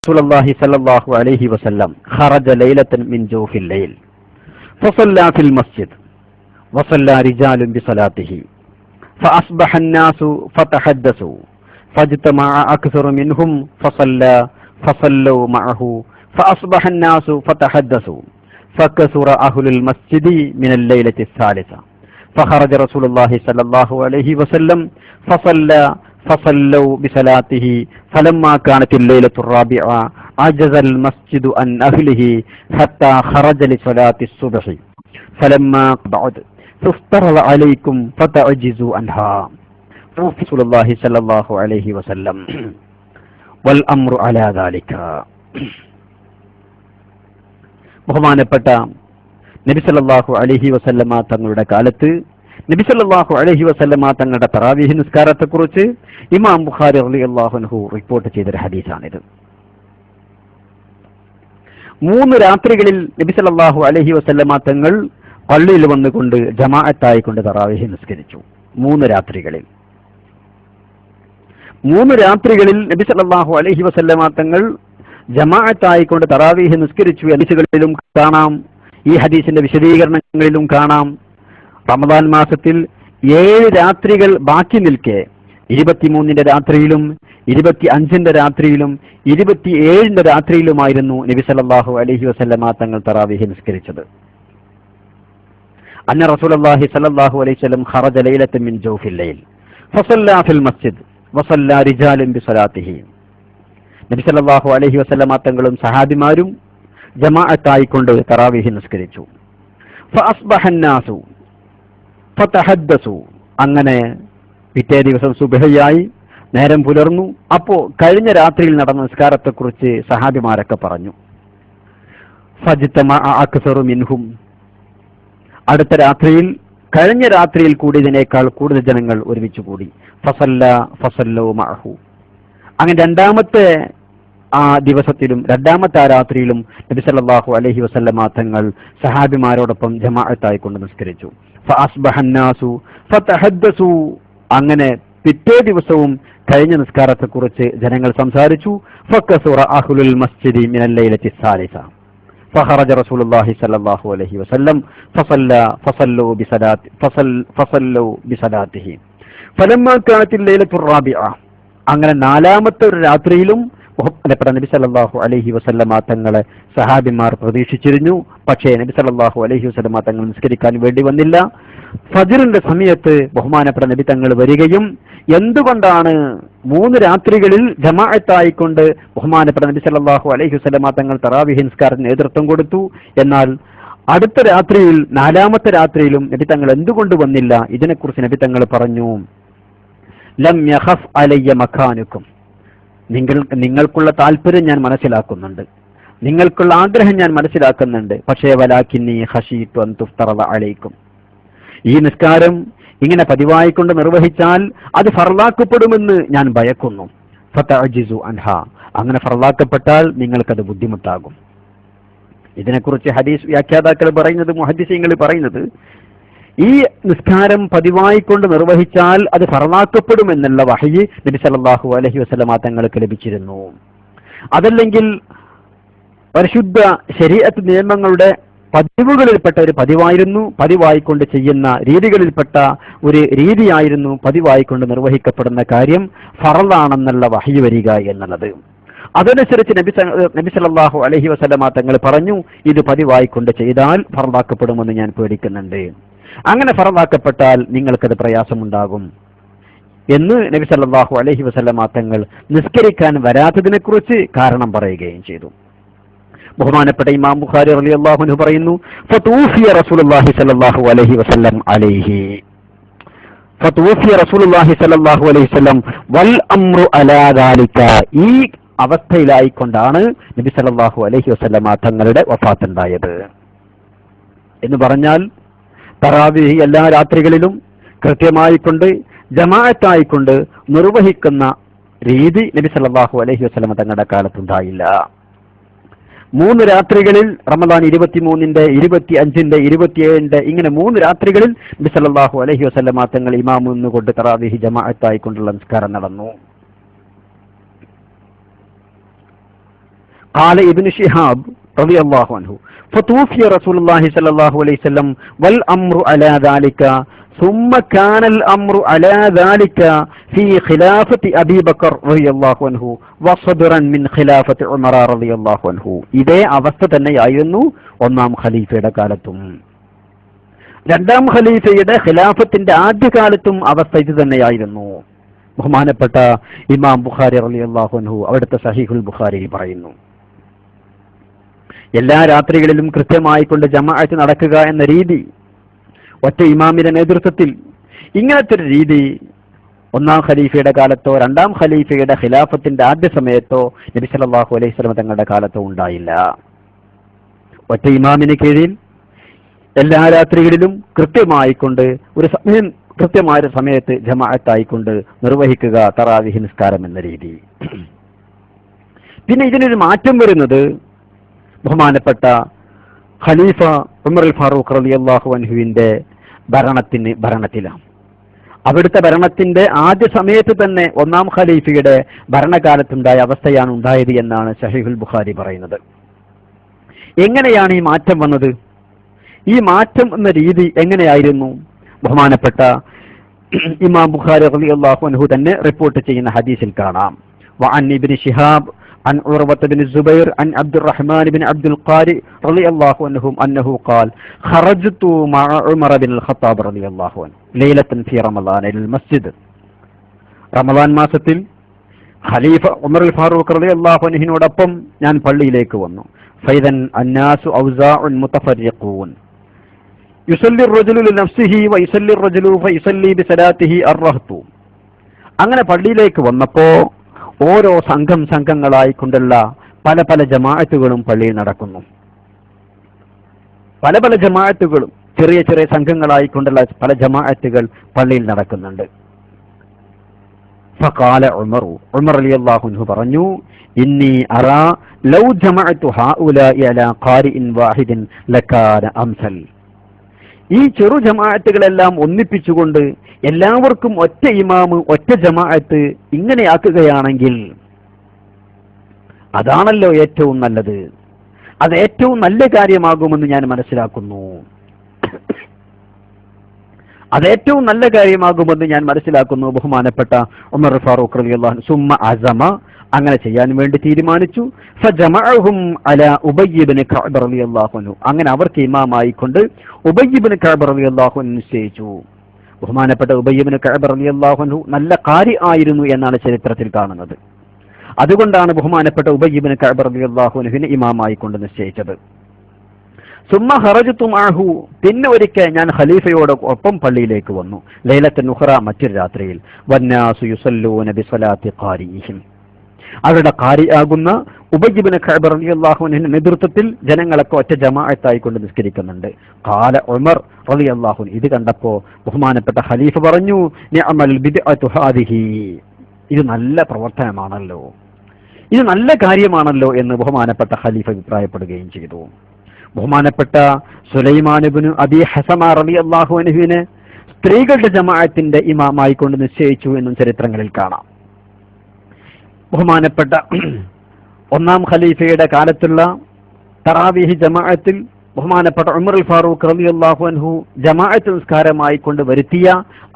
റസൂലുള്ളാഹി സ്വല്ലല്ലാഹു അലൈഹി വസല്ലം ഖറജ ലൈലതൻ മിൻ ജൗഫിൽ ലൈൽ ഫസല്ല ഫിൽ മസ്ജിദ് വസല്ല റിജാലുൻ ബിസലാത്തിഹി فأصبح الناس فتحدثوا فاجتمع أكثر منهم فصلوا معه فأصبح الناس فتحدثوا فكثر أهل المسجد من الليلة الثالثة فخرج رسول الله صلى الله عليه وسلم فصلوا بصلاته فلما كانت الليلة الرابعة عجز المسجد عن أهله حتى خرج لصلاة الصبح فلما بعد فافترض عليكم فتعجزوا عنها رسول الله صلى الله عليه وسلم والأمر على ذلك. ബഹുമാനപ്പെട്ട നബി സല്ലല്ലാഹു അലൈഹി വസല്ലമ തങ്ങളുടെ കാലത്ത് നബി സല്ലല്ലാഹു അലൈഹി വസല്ലമ തങ്ങളുടെ തറാവീഹ് നിസ്കാരത്തെക്കുറിച്ച് ഇമാം ബുഖാരി റളിയല്ലാഹു അൻഹു റിപ്പോർട്ട് ചെയ്തൊരു ഹദീസാണിത്. 3 രാത്രികളിൽ നബി സല്ലല്ലാഹു അലൈഹി വസല്ലമ തങ്ങൾ പള്ളിയിൽ വന്നുകൊണ്ട് ജമാഅത്തായിക്കൊണ്ട് തറാവീഹ് നിസ്കരിച്ചു. 3 രാത്രികളിൽ നബി സല്ലല്ലാഹു അലൈഹി വസല്ലമ തങ്ങൾ ജമാഅത്തായിക്കൊണ്ട് തറാവീഹ് നിസ്കരിച്ചു. ഹദീസുകളിലും കാണാം, ഈ ഹദീസിന്റെ വിശദീകരണങ്ങളിലും കാണാം. റമദാൻ മാസത്തിൽ 7 രാത്രികൾ ബാക്കി നിൽക്കെ 23-ന്റെ രാത്രിയിലും 25-ന്റെ രാത്രിയിലും 27-ന്റെ രാത്രിയിലുമായിരുന്നു നബി സല്ലല്ലാഹു അലൈഹി വസല്ലമ തങ്ങൾ തറാവീഹ് നിസ്കരിച്ചത്. അന്ന റസൂലുള്ളാഹി സ്വല്ലല്ലാഹു അലൈഹി വസല്ലം ഖറജ ലൈലതൻ മിൻ ജൗഫിൽ ലൈൽ ഫസല്ല ഫിൽ മസ്ജിദ് വസല്ല റിജാലുൻ ബിസലാത്തിഹി. നബി സല്ലല്ലാഹു അലൈഹി വസല്ലമ തങ്ങളും സഹാബിമാരും ജമാഅത്തായിക്കൊണ്ട് തറാവീഹ് നിസ്കരിച്ചു. ഫഅസ്ബഹ الناس ഫതഹദ്ദസു. അങ്ങനെ പിറ്റേ ദിവസം സുബ്ഹിയായി, നേരം പുലർന്നു. അപ്പോ കഴിഞ്ഞ രാത്രിയിൽ നടന്ന നിസ്കാരത്തെക്കുറിച്ച് സഹാബിമാരൊക്കെ പറഞ്ഞു. ഫജ്തമഅ അക്സറു മിൻഹും. അടുത്ത രാത്രിയിൽ കഴിഞ്ഞ രാത്രിയിൽ കൂടിയതിനേക്കാൾ കൂടുതൽ ജനങ്ങൾ ഒരുമിച്ച് കൂടി. ഫസല്ലു മഅഹു. അങ്ങനെ രണ്ടാമത്തെ ആ ദിവസത്തിലും രണ്ടാമത്തെ ആ രാത്രിയിലും നബി സല്ലല്ലാഹു അലൈഹി വസല്ലമ തങ്ങൾ സഹാബിമാരോടൊപ്പം ജമാഅത്തായിക്കൊണ്ട് നിസ്കരിച്ചു. ഫഅസ്ബഹ الناس فتحدثوا. അങ്ങനെ പിറ്റേ ദിവസവും കഴിഞ്ഞ നിസ്കാരത്തെക്കുറിച്ച് ജനങ്ങൾ സംസാരിച്ചു. ഫകസുറ അഹ്ലുൽ മസ്ജിദി മിനൽ ലൈലത്തി الثالثة فخرج رسول الله صلى الله عليه وسلم فصلوا بصلاته فلما كانت الليلة الرابعة. അങ്ങനെ 4ാമത്തെ ഒരു രാത്രിയിലും നബി സല്ലല്ലാഹു അലൈഹി വസല്ലമ തങ്ങളെ സഹാബിമാർ പ്രതീക്ഷിച്ചിരുന്നു. പക്ഷേ നബി സല്ലല്ലാഹു അലൈഹി വസല്ലമ തങ്ങൾ നിസ്കരിക്കാൻ വേണ്ടി വന്നില്ല. ഫജ്റിന്റെ സമയത്ത് ബഹുമാനപ്പെട്ട നബി തങ്ങൾ വരികയും എന്തുകൊണ്ടാണ് 3 രാത്രികളിൽ ജമാഅത്തായിക്കൊണ്ട് ബഹുമാനപ്പെട്ട നബി സല്ലല്ലാഹു അലൈഹി വസല്ലമ തങ്ങൾ തറാവീഹ് നിസ്കാരത്തിന് നേതൃത്വം കൊടുത്തു, എന്നാൽ അടുത്ത രാത്രിയിൽ 4ാമത്തെ രാത്രിയിലും നബി തങ്ങൾ എന്തുകൊണ്ട് വന്നില്ല? ഇതിനെക്കുറിച്ച് നബി തങ്ങൾ പറഞ്ഞു, ലം യഖഫ് അലയ്യ മക്കാനുക്കും. നിങ്ങൾക്കുള്ള താല്പര്യം ഞാൻ മനസ്സിലാക്കുന്നുണ്ട്, നിങ്ങൾക്കുള്ള ആഗ്രഹം ഞാൻ മനസ്സിലാക്കുന്നുണ്ട്. പക്ഷേ വലാകിന്നി ഖശീതു അൻ തുഫ്തറദ അലൈക്കും. ഈ നിസ്കാരം ഇങ്ങനെ പതിവായിക്കൊണ്ട് നിർവഹിച്ചാൽ അത് ഫർളാക്കപ്പെടുമെന്ന് ഞാൻ ഭയക്കുന്നു. ഫതഅജിസു അൻഹാ. അങ്ങനെ ഫർളാക്കപ്പെട്ടാൽ നിങ്ങൾക്കത് ബുദ്ധിമുട്ടാകും. ഇതിനെക്കുറിച്ച് ഹദീസ് വ്യാഖ്യാതാക്കൾ പറയുന്നത്, മുഹദ്ദിസീങ്ങൾ പറയുന്നത്, ഈ നിസ്കാരം പതിവായിക്കൊണ്ട് നിർവഹിച്ചാൽ അത് ഫർളാക്കപ്പെടുമെന്നുള്ള വഹയി നബി സല്ലല്ലാഹു അലൈഹി വസല്ലമ തങ്ങൾക്ക് ലഭിച്ചിരുന്നു. അതല്ലെങ്കിൽ പരിശുദ്ധ ശരീഅത്ത് നിയമങ്ങളുടെ പതിവുകളിൽപ്പെട്ട ഒരു പതിവായിരുന്നു, പതിവായിക്കൊണ്ട് ചെയ്യുന്ന രീതികളിൽപ്പെട്ട ഒരു രീതിയായിരുന്നു പതിവായിക്കൊണ്ട് നിർവഹിക്കപ്പെടുന്ന കാര്യം ഫർളാണെന്നുള്ള വഹയി വരിക എന്നുള്ളത്. അതനുസരിച്ച് നബി സല്ലല്ലാഹു അലൈഹി വസല്ലമ തങ്ങൾ പറഞ്ഞു, ഇത് പതിവായിക്കൊണ്ട് ചെയ്താൽ ഫർളാക്കപ്പെടുമെന്ന് ഞാൻ പേടിക്കുന്നുണ്ട്. അങ്ങനെ ഫർളാക്കപ്പെട്ടാൽ നിങ്ങൾക്കത് പ്രയാസമുണ്ടാകും എന്ന് നബി സല്ലല്ലാഹു അലൈഹി വസല്ലമ തങ്ങൾ നിസ്കരിക്കാൻ വരാത്തതിനെ കുറിച്ച് കാരണം പറയുകയും ചെയ്തു. ബഹുമാനപ്പെട്ട ഇമാം ബുഖാരി റളിയല്ലാഹു അൻഹു പറയുന്നു, ഫതൂഫിയ റസൂലുള്ളാഹി സ്വല്ലല്ലാഹു അലൈഹി വസല്ലം അലൈഹി ഫതൂഫിയ റസൂലുള്ളാഹി സ്വല്ലല്ലാഹു അലൈഹി വസല്ലം വൽ അംറു അലാ ദാലിക. ഈ അവസ്ഥയിലായിക്കൊണ്ടാണ് നബി സല്ലല്ലാഹു അലൈഹി വസല്ലമ തങ്ങളുടെ വഫാത്ത് ഉണ്ടായത് എന്ന് പറഞ്ഞാൽ, തറാവീഹ് എല്ലാ രാത്രികളിലും കൃത്യമായിക്കൊണ്ട് ജമാഅത്തായിക്കൊണ്ട് നിർവഹിക്കുന്ന രീതി നബി സല്ലല്ലാഹു അലൈഹി വസല്ലമ തങ്ങളുടെ കാലത്തുണ്ടായില്ല. 3 രാത്രികളിൽ റമദാൻ 23-ന്റെ 25-ന്റെ 27-ന്റെ ഇങ്ങനെ 3 രാത്രികളിൽ നബി സല്ലല്ലാഹു അലൈഹി വസല്ലമ തങ്ങൾ ഇമാം നിന്നുകൊണ്ട് തറാവീഹ് ജമാഅത്തായിക്കൊണ്ടുള്ള നിസ്കാരം നടന്നു. قال ابن شهاب رضي الله عنه فتوفي رسول الله صلى الله عليه وسلم والأمر على ذلك ثم كان الأمر على ذلك في خلافة أبي بكر رضي الله عنه وصدرا من خلافة عمر رضي الله عنه. ഇതേ അവസ്ഥ തന്നെയായിരുന്നു ഒന്നാം ഖലീഫയുടെ കാലത്തും രണ്ടാം ഖലീഫയുടെ ഖിലാഫത്തിന്റെ ആദ്യകാലത്തും അവസ്ഥ ഇത് തന്നെയായിരുന്നു. ബഹുമാനപ്പെട്ട ഇമാം ബുഖാരി റളിയല്ലാഹു അൻഹു അവിടുത്തെ സഹീഹുൽ ബുഖാരിയിൽ പറയുന്നു, എല്ലാ രാത്രികളിലും കൃത്യമായി കൊണ്ട് ജമാഅത്ത് നടക്കുക എന്ന രീതി, ഒറ്റ ഇമാമിന്റെ നേതൃത്വത്തിൽ ഇങ്ങനത്തെ ഒരു രീതി ഒന്നാം ഖലീഫയുടെ കാലത്തോ രണ്ടാം ഖലീഫയുടെ ഖിലാഫത്തിന്റെ ആദ്യ സമയത്തോ നബി സല്ലല്ലാഹു അലൈഹി വസല്ലം തങ്ങളുടെ കാലത്തോ ഉണ്ടായില്ല. ഒറ്റ ഇമാമിന് കീഴിൽ എല്ലാ രാത്രികളിലും കൃത്യമായിക്കൊണ്ട് ഒരു സമയം, കൃത്യമായ സമയത്ത് ജമാഅത്തായിക്കൊണ്ട് നിർവഹിക്കുക തറാവീഹ് നിസ്കാരം എന്ന രീതി. പിന്നെ ഇതിനൊരു മാറ്റം വരുന്നത് ബഹുമാനപ്പെട്ട ഖലീഫ ഉമർ ഫാറൂഖ് റളിയല്ലാഹു അൻഹുവിന്റെ ഭരണത്തിലാണ്. അവിടുത്തെ ഭരണത്തിന്റെ ആദ്യ സമയത്ത് തന്നെ ഒന്നാം ഖലീഫയുടെ ഭരണകാലത്തുണ്ടായ അവസ്ഥയാണ് ഉണ്ടായത് എന്നാണ് സഹീഹുൽ ബുഖാരി പറയുന്നത്. എങ്ങനെയാണ് ഈ മാറ്റം വന്നത്? ഈ മാറ്റം എന്ന രീതി എങ്ങനെയായിരുന്നു? ബഹുമാനപ്പെട്ട ഇമാം ബുഖാരി റളിയല്ലാഹു അൻഹു തന്നെ റിപ്പോർട്ട് ചെയ്യുന്ന ഹദീസിൽ കാണാം, വഅൻ ഇബ്നു ശിഹാബ് عن عروة بن الزبير عن عبد الرحمن بن عبد القارئ رضي الله عنهم أنه قال خرجت مع عمر بن الخطاب رضي الله عنه ليلة في رمضان إلى المسجد. റമദാൻ മാസത്തിൽ ഖലീഫ ഉമർ ഫാറൂഖ് റളിയല്ലാഹു അൻഹുവിനോടൊപ്പം ഞാൻ പള്ളിയിലേക്ക് വന്നു. ഫൈദൻ അന്നാസു ഔസാഉൻ മുതഫർരിഖൂൻ യുസല്ലി الرجل لنفسه ويصلي الرجل فيصلي بصلاته الرهط. അങ്ങനെ പള്ളിയിലേക്ക് വന്നപ്പോ ഓരോ സംഘങ്ങളായിക്കൊണ്ടുള്ള പല പല ജമാഅത്തുകളും പള്ളിയിൽ നടക്കുന്നു. പല പല ജമാഅത്തുകളും ചെറിയ ചെറിയ സംഘങ്ങളായിക്കൊണ്ടുള്ള പല ജമാഅത്തുകൾ പള്ളിയിൽ നടക്കുന്നുണ്ട്. ഫഖാല ഉമർ റളിയല്ലാഹു അൻഹു പറഞ്ഞു, ഇന്നി അറാ ലൗ ജമഅതു ഹൗലാഇ അലാ ഖാരിഇൻ വാഹിദിൻ ലകാന അംസൽ. ഈ ചെറു ജമാഅത്തുകളെല്ലാം ഒന്നിപ്പിച്ചുകൊണ്ട് എല്ലാവർക്കും ഒറ്റ ഇമാമ് ഒറ്റ ജമാഅത്ത് ഇങ്ങനെയാക്കുകയാണെങ്കിൽ അതാണല്ലോ ഏറ്റവും നല്ലത്, അത് ഏറ്റവും നല്ല കാര്യമാകുമെന്ന് ഞാൻ മനസ്സിലാക്കുന്നു. അതേറ്റവും നല്ല കാര്യമാകുമെന്ന് ഞാൻ മനസ്സിലാക്കുന്നു. ബഹുമാനപ്പെട്ട ഉമർ ഫാറൂഖ് റളിയല്ലാഹു അൻഹു സുമ്മ അസമ, അങ്ങനെ ചെയ്യാൻ വേണ്ടി തീരുമാനിച്ചു. ഫജമഅഹും അലാ ഉബയ്യ് ഇബ്നു കഅബ് റളിയല്ലാഹു അൻഹു, അങ്ങനെ അവർക്ക് ഇമാമായിക്കൊണ്ട് ഉബയ്യ് ഇബ്നു കഅബ് റളിയല്ലാഹു അൻഹു നിശ്ചയിച്ചു. ബഹുമാനപ്പെട്ട ഉബയ്യ് ഇബ്നു കഅബ് റളിയല്ലാഹു അൻഹു നല്ല ഖാരി ആയിരുന്നു എന്നാണ് ചരിത്രത്തിൽ കാണുന്നത്. അതുകൊണ്ടാണ് ബഹുമാനപ്പെട്ട ഉബയ്യ് ഇബ്നു കഅബ് റളിയല്ലാഹു അൻഹുവിനെ ഇമാമായിക്കൊണ്ട് നിശ്ചയിച്ചത്. സുമ്മ ഖറജ്തു മഅഹു, പിന്നെ ഒരിക്കൽ ഞാൻ ഖലീഫയോടൊപ്പം പള്ളിയിലേക്ക് വന്നു. ലൈലത്തുൻ ഉഖറ, മറ്റൊരു രാത്രിയിൽ. വന്നാസു യുസല്ലൂന ബിസലാത്തി ഖാരിഇഹിം, അവരുടെ ഖാരി ആകുന്ന ഉബയ്യ് ഇബ്നു കഅബ് റളിയല്ലാഹു അൻഹുവിന്റെ നേതൃത്വത്തിൽ ജനങ്ങളൊക്കെ ഒറ്റ ജമാഅത്തായി കൊണ്ട് നിസ്കരിക്കുന്നുണ്ട്. ഖാല ഉമർ റളിയല്ലാഹു അൻഹു, ഇത് കണ്ടപ്പോ ബഹുമാനപ്പെട്ട ഖലീഫ പറഞ്ഞു, നിഅമൽ ബിദ്അതു ഹാദിഹി, ഇത് നല്ല പ്രവർത്തനമാണല്ലോ, ഇത് നല്ല കാര്യമാണല്ലോ എന്ന് ബഹുമാനപ്പെട്ട ഖലീഫ അഭിപ്രായപ്പെടുകയും ചെയ്തു. ബഹുമാനപ്പെട്ട സുലൈമാൻ ഇബ്നു അബി ഹസമ റളിയല്ലാഹു അൻഹുവിനെ സ്ത്രീകളുടെ ജമാഅത്തിന്റെ ഇമാമായി കൊണ്ട് നിശ്ചയിച്ചു എന്നും ചരിത്രങ്ങളിൽ കാണാം. ബഹുമാനപ്പെട്ട ഒന്നാം ഖലീഫയുടെ കാലത്തുള്ള തറാവീഹ് ജമാഅത്തിൽ ബഹുമാനപ്പെട്ട ഉമർ ഫാറൂഖ് റളിയല്ലാഹു അൻഹു ജമാഅത്ത് നിസ്കാരമായി കൊണ്ട് വരുത്തിയ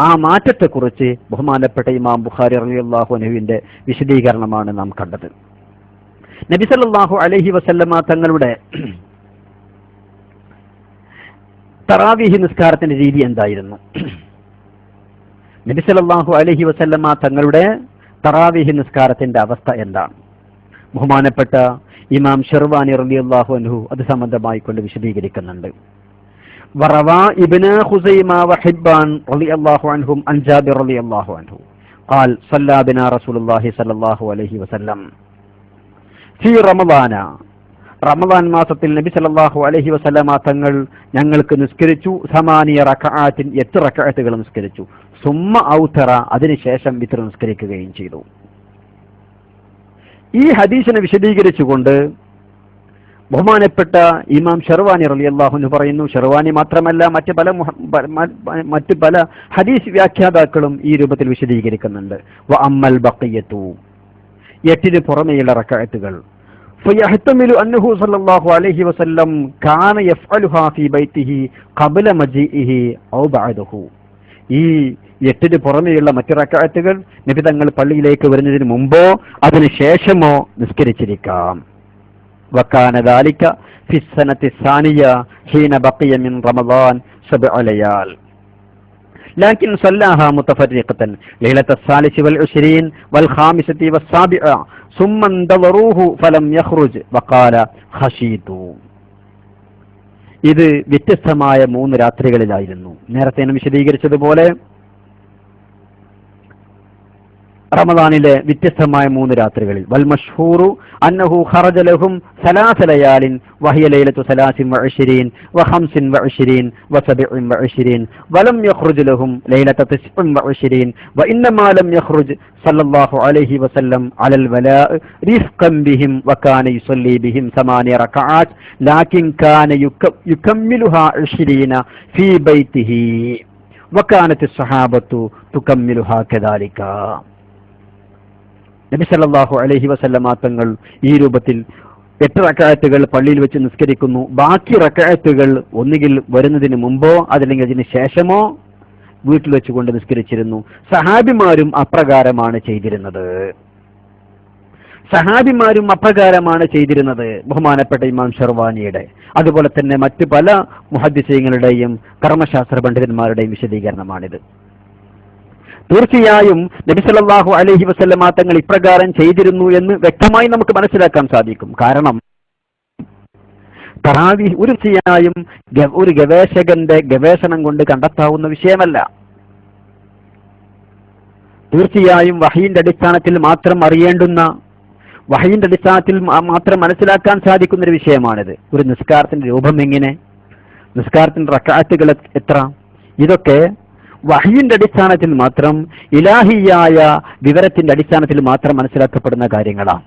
ആ മാറ്റത്തെക്കുറിച്ച് ബഹുമാനപ്പെട്ട ഇമാം ബുഖാരി റളിയല്ലാഹു അൻഹുവിന്റെ വിശദീകരണമാണ് നാം കണ്ടത്. നബി സല്ലല്ലാഹു അലൈഹി വസല്ലമ തങ്ങളുടെ തറാവീഹ് നിസ്കാരത്തിന്റെ രീതി എന്തായിരുന്നു? നബി സല്ലല്ലാഹു അലൈഹി വസല്ലമ തങ്ങളുടെ തറാവീഹ് നിസ്കാരത്തിന്റെ അവസ്ഥ എന്താണ്? ബഹുമാനപ്പെട്ട ഇമാം ഷർവാനി റളിയല്ലാഹു അൻഹു അത് സംബന്ധമായി കൊണ്ട് വിശദീകരിക്കുന്നുണ്ട്. വറവാ ഇബ്നു ഖുസൈമ വഹിബ്ബാൻ റളിയല്ലാഹു അൻഹും അൻ ജാബിർ റളിയല്ലാഹു അൻഹു ഖാൽ സല്ലല്ലാ ബിനാ റസൂലുള്ളാഹി സ്വല്ലല്ലാഹു അലൈഹി വസല്ലം ഫീ റമളാന, റമളാൻ മാസത്തിൽ നബി സല്ലല്ലാഹു അലൈഹി വസല്ലമ തങ്ങൾ ഞങ്ങൾക്ക് നിസ്കരിച്ചു. 8 റക്അഅത്തിൻ, 8 റക്അത്തുകൾ നിസ്കരിച്ചു. സുമ്മ ഔതറ, അതിനുശേഷം വിത്ർ നിസ്കരിക്കുകയും ചെയ്തു. ഈ ഹദീസിനെ വിശദീകരിച്ചുകൊണ്ട് ബഹുമാനപ്പെട്ട ഇമാം ഷർവാനി റളിയല്ലാഹു അൻഹു പറയുന്നു, ഷർവാനി മാത്രമല്ല മറ്റ് പല ഹദീസ് വ്യാഖ്യാതാക്കളും ഈ രൂപത്തിൽ വിശദീകരിക്കുന്നുണ്ട്. വ അമ്മൽ ബഖിയത്തു, 8 പുറമെയുള്ള റക്അത്തുകൾ فيحتمل أنه صلى الله عليه وسلم كان يفعلها في بيته قبل مجيئه أو بعده. ഈ 8 പുറമെയുള്ള മറ്റു റക്അത്തുകൾ നബി തങ്ങൾ പള്ളിയിലേക്ക് വരുന്നതിന് മുമ്പോ അതിന് ശേഷമോ നിസ്കരിച്ചിരിക്കാം. വകാന ദാലിക ഫി السنة الثانية حين بقي من رمضان 7 ليال لكن صلاها متفرقة ليلة 23 والخامسة والسابعة ثم انتظروه فلم يخرج وقال خشيت. ഇത് വ്യത്യസ്തമായ 3 രാത്രികളിലായിരുന്നു. നേരത്തെ ഞാൻ വിശദീകരിച്ചതുപോലെ റമദാനിലെ വ്യത്യസ്തമായ 3 രാത്രികളിൽ. വൽ മഷ്ഹൂറു അന്നഹു ഖറജ ലഹും 3 ലയാലിൻ വഹിയ ലൈലത്തു 23 و25 و27 വലം യഖ്റുജ ലഹും ലൈലത്തു 29 വഇന്നമാ ലം യഖ്റുജ സല്ലല്ലാഹു അലൈഹി വസല്ലം അലൽ വലാ റിഫ്ഖൻ ബിഹിം വകാന യുസല്ലി ബിഹിം 8 റകഅത്ത് ലാകിൻ കാന യുകമ്മിലുഹാ 20 ഫീ ബൈതിഹി വകാനത്ത് الصحابة തുകമ്മിലുഹാ കദാലിക. നബി സല്ലല്ലാഹു അലൈഹി വസല്ലമ തങ്ങൾ ഈ രൂപത്തിൽ 8 റക്അത്തുകൾ പള്ളിയിൽ വെച്ച് നിസ്കരിക്കുന്നു. ബാക്കി റക്അത്തുകൾ ഒന്നുകിൽ വരുന്നതിന് മുമ്പോ അതല്ലെങ്കിൽ അതിന് ശേഷമോ വീട്ടിൽ വെച്ചുകൊണ്ട് നിസ്കരിച്ചിരുന്നു. സഹാബിമാരും അപ്രകാരമാണ് ചെയ്തിരുന്നത്. ബഹുമാനപ്പെട്ട ഇമാം ഷർവാനിയുടെ അതുപോലെ തന്നെ മറ്റു പല മുഹദ്ദിസീങ്ങളുടെയും കർമ്മശാസ്ത്ര പണ്ഡിതന്മാരുടെയും വിശദീകരണമാണിത്. തീർച്ചയായും നബി സല്ലല്ലാഹു അലൈഹി വസല്ലമ തങ്ങൾ ഇപ്രകാരം ചെയ്തിരുന്നു എന്ന് വ്യക്തമായി നമുക്ക് മനസ്സിലാക്കാൻ സാധിക്കും. കാരണം തറാവീഹ് തീർച്ചയായും ഒരു ഗവേഷകന്റെ ഗവേഷണം കൊണ്ട് കണ്ടെത്താവുന്ന വിഷയമല്ല. തീർച്ചയായും വഹയിന്റെ അടിസ്ഥാനത്തിൽ മാത്രം അറിയേണ്ടുന്ന, വഹയിന്റെ അടിസ്ഥാനത്തിൽ മാത്രം മനസ്സിലാക്കാൻ സാധിക്കുന്ന ഒരു വിഷയമാണിത്. ഒരു നിസ്കാരത്തിന്റെ രൂപം എങ്ങനെ, നിസ്കാരത്തിന്റെ റക്അത്തുകൾ എത്ര, ഇതൊക്കെ വഹയിന്റെ അടിസ്ഥാനത്തിൽ മാത്രം, ഇലാഹിയായ വിവരത്തിന്റെ അടിസ്ഥാനത്തിൽ മാത്രം മനസ്സിലാക്കപ്പെടുന്ന കാര്യങ്ങളാണ്.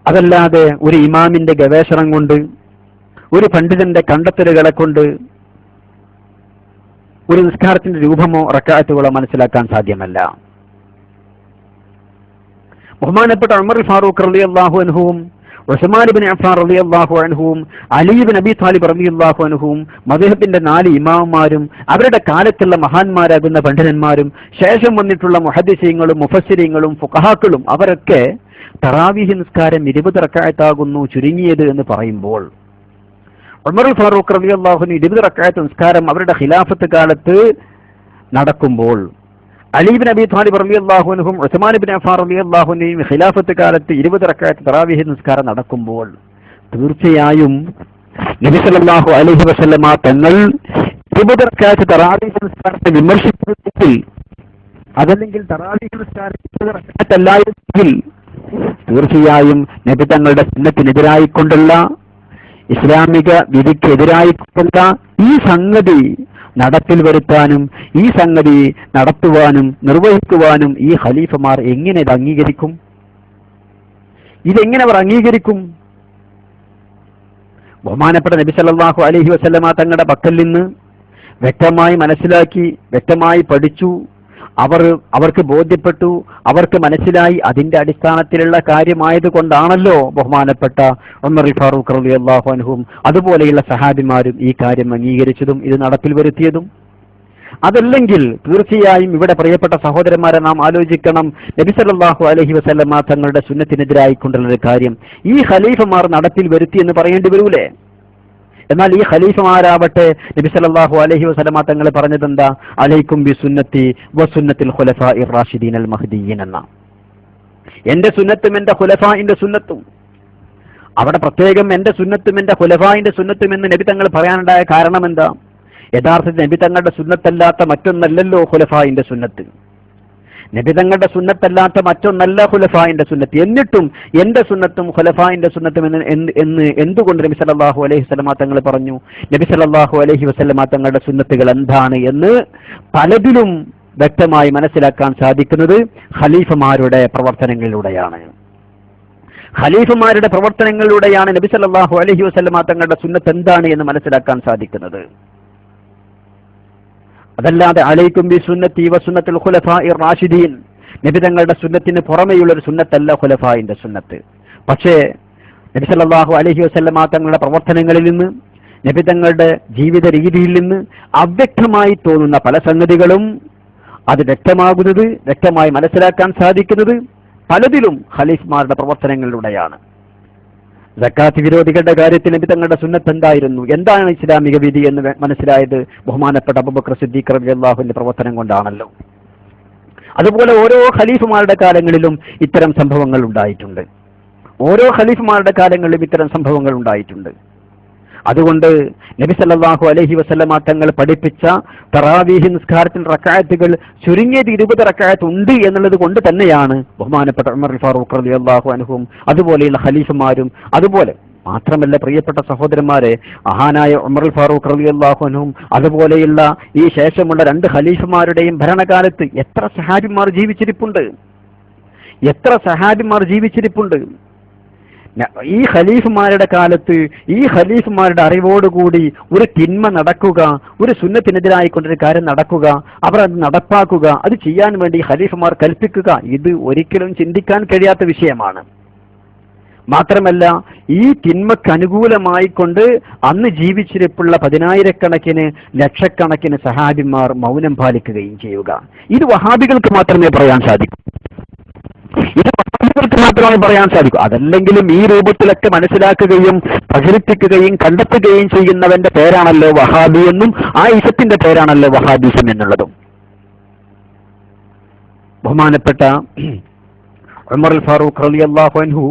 അതല്ലാതെ ഒരു ഇമാമിന്റെ ഗവേഷണം കൊണ്ട്, ഒരു പണ്ഡിതന്റെ കണ്ടെത്തലുകളെ കൊണ്ട് ഒരു നിസ്കാരത്തിന്റെ രൂപമോ റക്അത്തുകളോ മനസ്സിലാക്കാൻ സാധ്യമല്ല. ബഹുമാനപ്പെട്ട ഉമർ ഫാറൂഖ് റളിയല്ലാഹു അൻഹുവും ഉസ്മാൻ ഇബ്നു അഫ്ഫാൻ റളിയല്ലാഹു അൻഹുവും അലി ഇബ്നു അബി ത്വാലിബ് റളിയല്ലാഹു അൻഹുവും മദ്ഹബിന്റെ 4 ഇമാമുമാരും അവരുടെ കാലത്തുള്ള മഹാന്മാരാകുന്ന പണ്ഡിതന്മാരും ശേഷം വന്നിട്ടുള്ള മുഹദ്ദിസീങ്ങളും മുഫസ്സിരീങ്ങളും ഫുഖഹാക്കളും അവരൊക്കെ തറാവീഹ് നിസ്കാരം 20 റക്അത്താകുന്നു ചുരുങ്ങിയത് എന്ന് പറയുമ്പോൾ ഉമർ ഫാറൂഖ് റളിയല്ലാഹു അൻഹു 20 റക്അത്ത് നിസ്കാരം അവരുടെ ഖിലാഫത്ത് കാലത്ത് നടക്കുമ്പോൾ, അലി ഇബ്നു അബി ത്വാലിബ് റളിയല്ലാഹു അൻഹും ഉസ്മാൻ ഇബ്നു അഫ്ഫാൻ റളിയല്ലാഹു അൻഹും ഖിലാഫത്ത് കാലത്ത് 20 റക്അത്ത് തറാവീഹ് നിസ്കാരം നടക്കുമ്പോൾ തീർച്ചയായും നബി സല്ലല്ലാഹു അലൈഹി വസല്ലമ തങ്ങൾ 20 റക്അത്ത് തറാവീഹ് നിസ്കാരത്തെ വിമർശിച്ചെങ്കിൽ, അതല്ലെങ്കിൽ തറാവീഹ് നിസ്കാരം 20 റക്അത്തല്ലായെങ്കിൽ തീർച്ചയായും നബി തങ്ങളുടെ സുന്നത്തിനെതിരായിക്കൊണ്ടുള്ള, ഇസ്ലാമിക വിധിക്കെതിരായിക്കൊണ്ടുള്ള ഈ സംഗതി നടപ്പിൽ വരുത്താനും ഈ സംഗതി നടത്തുവാനും നിർവഹിക്കുവാനും ഈ ഖലീഫമാർ എങ്ങനെ ഇത് അംഗീകരിക്കും? ഇതെങ്ങനെ അവർ അംഗീകരിക്കും? ബഹുമാനപ്പെട്ട നബി സല്ലല്ലാഹു അലൈഹി വസല്ലമ തങ്ങളുടെ പക്കൽ നിന്ന് വ്യക്തമായി മനസ്സിലാക്കി, വ്യക്തമായി പഠിച്ചു, അവർക്ക് ബോധ്യപ്പെട്ടു, അവർക്ക് മനസ്സിലായി, അതിന്റെ അടിസ്ഥാനത്തിലുള്ള കാര്യമായത് കൊണ്ടാണല്ലോ ബഹുമാനപ്പെട്ട ഉമർ ഫാറൂഖ് റളിയല്ലാഹു അൻഹും അതുപോലെയുള്ള സഹാബിമാരും ഈ കാര്യം അംഗീകരിച്ചതും ഇത് നടപ്പിൽ വരുത്തിയതും. അതല്ലെങ്കിൽ തീർച്ചയായും ഇവിടെ പ്രിയപ്പെട്ട സഹോദരന്മാരെ നാം ആലോചിക്കണം, നബി സല്ലല്ലാഹു അലൈഹി വസല്ലമ തങ്ങളുടെ സുന്നത്തിനെതിരായിക്കൊണ്ടുള്ള ഒരു കാര്യം ഈ ഖലീഫമാർ നടപ്പിൽ വരുത്തി എന്ന് പറയേണ്ടി വരൂലേ? എന്നാൽ ഈ ഖലീഫമാരാവട്ടെ നബി സല്ലല്ലാഹു അലൈഹി വസല്ലമ തങ്ങൾ പറഞ്ഞതെന്താ? അലൈക്കും ബി സുന്നത്തി വസുന്നത്തിൽ ഖുലഫാഇർ റാഷിദീനൽ മഹ്ദിയീൻ എന്ന. എന്റെ സുന്നത്തും എന്റെ ഖുലഫാഇന്റെ സുന്നത്തും. അവിടെ പ്രത്യേകം എന്റെ സുന്നത്തും എന്റെ ഖുലഫാഇന്റെ സുന്നത്തും എന്ന് നബി തങ്ങൾ പറയാനുണ്ടായ കാരണം എന്താ? യഥാർത്ഥത്തിൽ നബി തങ്ങളുടെ സുന്നത്തല്ലാത്ത മറ്റൊന്നല്ലല്ലോ ഖുലഫാഇന്റെ സുന്നത്ത്. നബി തങ്ങളുടെ സുന്നത്തല്ലാത്ത മറ്റൊന്നല്ല ഖുലഫാഇന്റെ സുന്നത്ത്. എന്നിട്ടും എന്റെ സുന്നത്തും ഖുലഫാഇന്റെ സുന്നത്തും എന്ന് എന്തുകൊണ്ട് നബി സല്ലല്ലാഹു അലൈഹി വസല്ലമ തങ്ങൾ പറഞ്ഞു? നബി സല്ലല്ലാഹു അലൈഹി വസല്ലമ തങ്ങളുടെ സുന്നത്തുകൾ എന്താണ് എന്ന് പലതിലും വ്യക്തമായി മനസ്സിലാക്കാൻ സാധിക്കുന്നത് ഖലീഫമാരുടെ പ്രവർത്തനങ്ങളിലൂടെയാണ്. ഖലീഫമാരുടെ പ്രവർത്തനങ്ങളിലൂടെയാണ് നബി സല്ലല്ലാഹു അലൈഹി വസല്ലമ തങ്ങളുടെ സുന്നത്ത് എന്താണ് എന്ന് മനസ്സിലാക്കാൻ സാധിക്കുന്നത്. അതല്ലാതെ അലൈക്കും ബി സുന്നത്തി വസുന്നത്തുൽ ഖുലഫാഇർ റാഷിദീൻ, നബി തങ്ങളുടെ സുന്നത്തിന് പുറമെയുള്ള ഒരു സുന്നത്തല്ല ഖുലഫായിന്റെ സുന്നത്ത്. പക്ഷേ നബി സല്ലല്ലാഹു അലൈഹി വസല്ലമ തങ്ങളുടെ പ്രവർത്തനങ്ങളിൽ നിന്ന്, നബി തങ്ങളുടെ ജീവിത രീതിയിൽ നിന്ന് അവ്യക്തമായി തോന്നുന്ന പല സംഗതികളും അത് വ്യക്തമായി മനസ്സിലാക്കാൻ സാധിക്കുന്നത് പലതിലും ഖലീഫമാരുടെ പ്രവർത്തനങ്ങളിലൂടെയാണ്. സക്കാത്ത് വിരോധികളുടെ കാര്യത്തിൽ നബി തങ്ങളുടെ സുന്നത്ത് എന്തായിരുന്നു, എന്താണ് ഇസ്ലാമിക വിധി എന്ന് മനസ്സിലായത് ബഹുമാനപ്പെട്ട അബൂബക്കർ സിദ്ദീഖ് റളിയല്ലാഹുവിന്റെ പ്രവർത്തനം കൊണ്ടാണല്ലോ. അതുപോലെ ഓരോ ഖലീഫമാരുടെ കാലങ്ങളിലും ഇത്തരം സംഭവങ്ങൾ ഉണ്ടായിട്ടുണ്ട്. അതുകൊണ്ട് നബി സല്ലല്ലാഹു അലൈഹി വസല്ലമ തങ്ങൾ പഠിപ്പിച്ച തറാവീഹ് നിസ്കാരത്തിൽ റക്അത്തുകൾ ചുരുങ്ങിയത് 20 റക്അത്ത് ഉണ്ട് എന്നുള്ളത് കൊണ്ട് തന്നെയാണ് ബഹുമാനപ്പെട്ട ഉമർ ഫാറൂഖ് റളിയല്ലാഹു അൻഹും അതുപോലെയുള്ള ഖലീഫമാരും, അതുപോലെ മാത്രമല്ല പ്രിയപ്പെട്ട സഹോദരന്മാരെ, മഹാനായ ഉമർ ഫാറൂഖ് റളിയല്ലാഹു അൻഹും അതുപോലെയുള്ള ഈ ശേഷമുള്ള 2 ഖലീഫമാരുടെയും ഭരണകാലത്ത് എത്ര സഹാബിമാർ ജീവിച്ചിരിപ്പുണ്ട്. ഈ ഖലീഫുമാരുടെ കാലത്ത് ഈ ഖലീഫുമാരുടെ അറിവോടുകൂടി ഒരു തിന്മ നടക്കുക, ഒരു സുന്നത്തിനെതിരായിക്കൊണ്ടൊരു കാര്യം നടക്കുക, അവർ അത് നടപ്പാക്കുക, അത് ചെയ്യാൻ വേണ്ടി ഖലീഫുമാർ കൽപ്പിക്കുക, ഇത് ഒരിക്കലും ചിന്തിക്കാൻ കഴിയാത്ത വിഷയമാണ്. മാത്രമല്ല ഈ തിന്മക്ക് അനുകൂലമായിക്കൊണ്ട് അന്ന് ജീവിച്ചിരിപ്പുള്ള 10,000-കണക്കിന് ലക്ഷക്കണക്കിന് സഹാബിമാർ മൗനം പാലിക്കുകയും ചെയ്യുക, ഇത് വഹാബികൾക്ക് മാത്രമേ പറയാൻ സാധിക്കൂ. അതല്ലെങ്കിലും ഈ രൂപത്തിലൊക്കെ മനസ്സിലാക്കുകയും പ്രചരിപ്പിക്കുകയും കണ്ടെത്തുകയും ചെയ്യുന്നവന്റെ പേരാണല്ലോ വഹാബി എന്നും ആ ഇസത്തിന്റെ പേരാണല്ലോ വഹാബിസം എന്നുള്ളതും. ബഹുമാനപ്പെട്ട ഉമർ ഫാറൂഖ് റളിയല്ലാഹു അൻഹു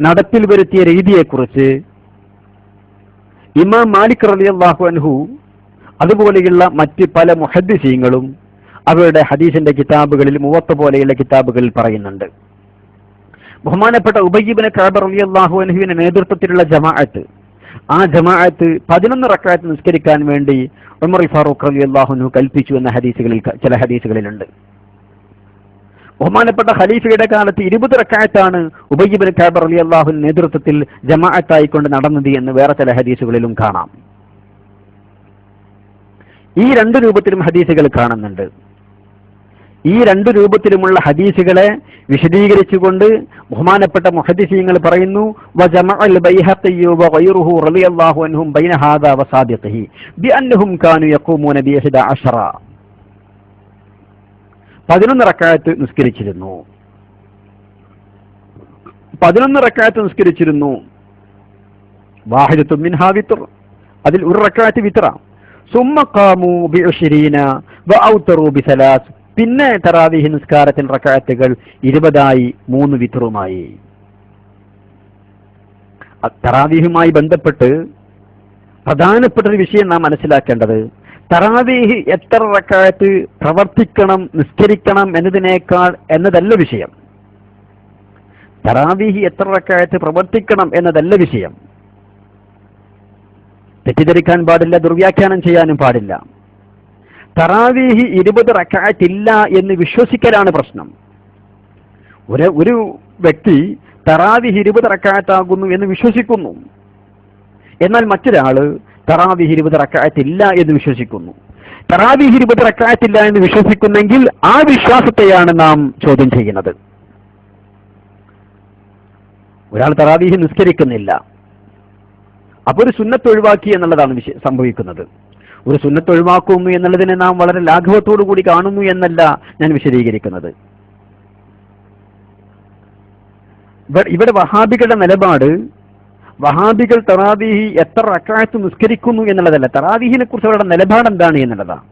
നടപ്പിൽ വരുത്തിയ രീതിയെക്കുറിച്ച് ഇമാം മാലിക് റളിയല്ലാഹു അൻഹു അതുപോലെയുള്ള മറ്റ് പല മുഹദ്ദിസീങ്ങളും അവരുടെ ഹദീസിന്റെ കിതാബുകളിൽ, മുവത്ത പോലെയുള്ള കിതാബുകളിൽ പറയുന്നുണ്ട്. ബഹുമാനപ്പെട്ട ഉബയ്യ് ഇബ്നു കഅബ് റളിയല്ലാഹു അൻഹുവിന്റെ നേതൃത്വത്തിലുള്ള ജമാഅത്ത്, ആ ജമാഅത്ത് 11 റക്അത്ത് നിസ്കരിക്കാൻ വേണ്ടി ഉമർ ഫാറൂഖ് റളിയല്ലാഹു അൻഹു കൽപ്പിച്ചു എന്ന ചില ഹദീസുകളിലുണ്ട്. ബഹുമാനപ്പെട്ട ഖലീഫയുടെ കാലത്ത് 20 റക്അത്താണ് ഉബയ്യ് ഇബ്നു കഅബ് റളിയല്ലാഹു അൻഹു നേതൃത്വത്തിൽ ജമാഅത്തായിക്കൊണ്ട് നടന്നത് എന്ന് വേറെ ചില ഹദീസുകളിലും കാണാം. ഈ 2 രൂപത്തിലും ഹദീസുകൾ കാണുന്നുണ്ട്. ഈ 2 രൂപത്തിലുമുള്ള ഹദീസുകളെ വിശദീകരിച്ചുകൊണ്ട് ബഹുമാനപ്പെട്ട മുഹദ്ദിസീങ്ങൾ പറയുന്നു, വജമഅൽ ബൈഹഖി വഗൈറുഹു റളിയല്ലാഹു അൻഹും ബൈന ഹാദാ വസാദിഖിഹി ബിഅന്നഹും കാനൂ യഖൂമൂന ബി 11 11 റക്അത്ത് നിസ്കരിച്ചിരുന്നു. 11 റക്അത്ത് നിസ്കരിച്ചിരുന്നു. വാഹിദത്തുൻ മിൻഹാ വിത്ർ, അതിൽ ഒരു റക്അത്ത് വിത്ര. സുമ്മ ഖാമൂ ബി 20 വഔതറൂ ബി 3, പിന്നെ തറാവീഹ് നിസ്കാരത്തിൽ റക്അത്തുകൾ 20 3 വിത്റുമായി. തറാവീഹുമായി ബന്ധപ്പെട്ട് പ്രധാനപ്പെട്ട ഒരു വിഷയം നാം മനസ്സിലാക്കേണ്ടത്, തറാവീഹ് എത്ര റക്അത്ത് പ്രവർത്തിക്കണം, നിസ്കരിക്കണം എന്നതല്ല വിഷയം. തറാവീഹ് എത്ര റക്അത്ത് പ്രവർത്തിക്കണം എന്നതല്ല വിഷയം. തെറ്റിദ്ധരിക്കാൻ പാടില്ല, ദുർവ്യാഖ്യാനം ചെയ്യാനും പാടില്ല. തറാവീഹ് 20 റക്അത്ത് ഇല്ല എന്ന് വിശ്വസിക്കലാണ് പ്രശ്നം. ഒരു വ്യക്തി തറാവീഹ് 20 റക്അത്ത് ആകുന്നു എന്ന് വിശ്വസിക്കുന്നു, എന്നാൽ മറ്റൊരാള് തറാവീഹ് 20 റക്അത്ത് ഇല്ല എന്ന് വിശ്വസിക്കുന്നു. തറാവീഹ് 20 റക്അത്ത് ഇല്ല എന്ന് വിശ്വസിക്കുന്നെങ്കിൽ ആ വിശ്വാസത്തെയാണ് നാം ചോദ്യം ചെയ്യുന്നത്. ഒരാൾ തറാവീഹ് നിസ്കരിക്കുന്നില്ല, അപ്പൊ ഒരു സുന്നത്ത് ഒഴിവാക്കി എന്നുള്ളതാണ് സംഭവിക്കുന്നത്. ഒരു സുന്നത്ത് ഒഴിവാക്കുന്നു എന്നുള്ളതിനെ നാം വളരെ ലാഘവത്തോടു കൂടി കാണുന്നു എന്നല്ല ഞാൻ വിശദീകരിക്കുന്നത്. ഇവിടെ വഹാബികളുടെ നിലപാട്, വഹാബികൾ തറാവീഹ് എത്ര റക്അത്ത് നിസ്കരിക്കുന്നു എന്നുള്ളതല്ല, തറാവീഹിനെ കുറിച്ച് അവരുടെ നിലപാട് എന്താണ് എന്നുള്ളതാണ്.